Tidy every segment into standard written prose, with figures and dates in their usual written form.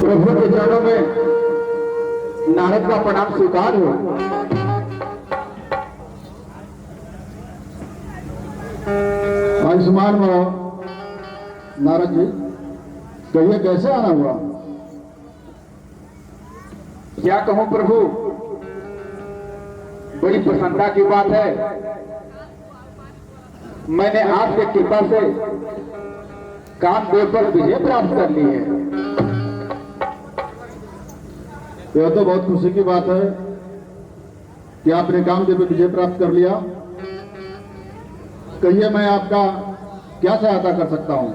प्रभु के चरणों में नारद का प्रणाम स्वीकार हो। आयुष्मान हो नारद जी, कहिए कैसे आना हुआ? क्या कहूं प्रभु, बड़ी प्रसन्नता की बात है। मैंने आपके कृपा से कामदेव पर विजय प्राप्त कर ली है। यह तो बहुत खुशी की बात है कि आपने कामदेव पर विजय प्राप्त कर लिया। कहिए मैं आपका क्या सहायता कर सकता हूं?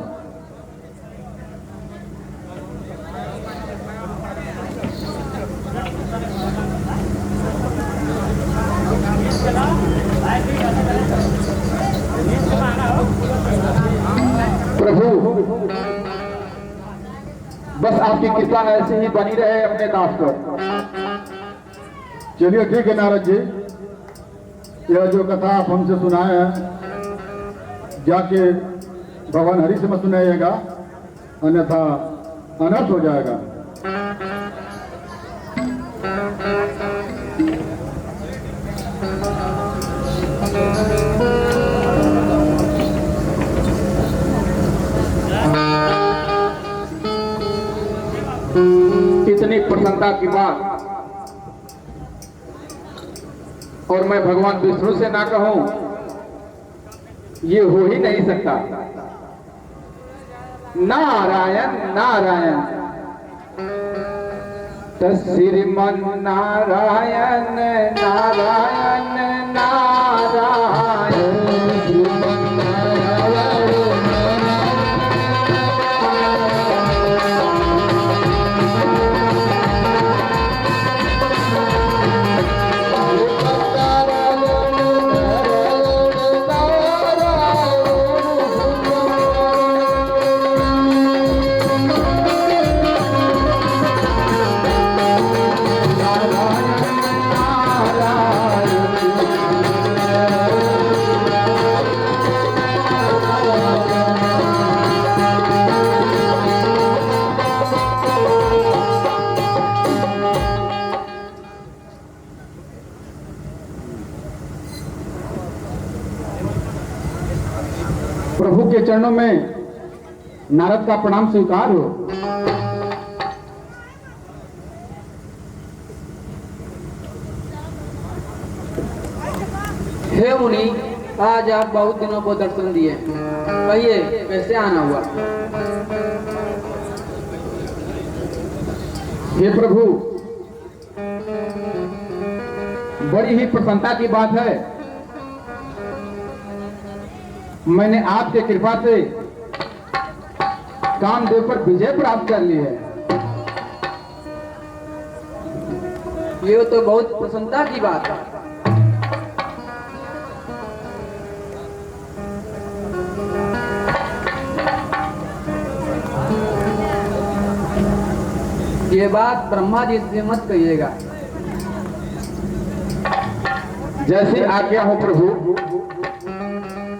प्रभु बस आपकी कृपा ऐसे ही बनी रहे अपने दास पर। चलिए ठीक है नारद जी, यह जो कथा आप हमसे सुनाए हैं जाके भगवान हरि से मत सुनाइएगा, अन्यथा अनर्थ हो जाएगा। इतनी प्रसन्नता की बात और मैं भगवान विष्णु से ना कहूं, ये हो ही नहीं सकता। नारायण नारायण श्रीमन नारायण नारायण नारायण प्रभु के चरणों में नारद का प्रणाम स्वीकार हो। हे मुनि, आज आप बहुत दिनों को दर्शन दिए, कहिए कैसे आना हुआ? हे प्रभु, बड़ी ही प्रसन्नता की बात है। मैंने आपके कृपा से कामदेव पर विजय प्राप्त कर ली है। ये तो बहुत प्रसन्नता की बात है। ये बात ब्रह्मा जी से मत कहिएगा। जैसी आज्ञा हो प्रभु,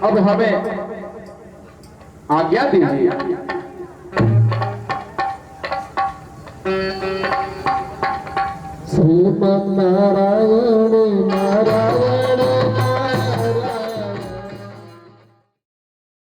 अब हमें आज्ञा दीजिए। श्रीमन नारायण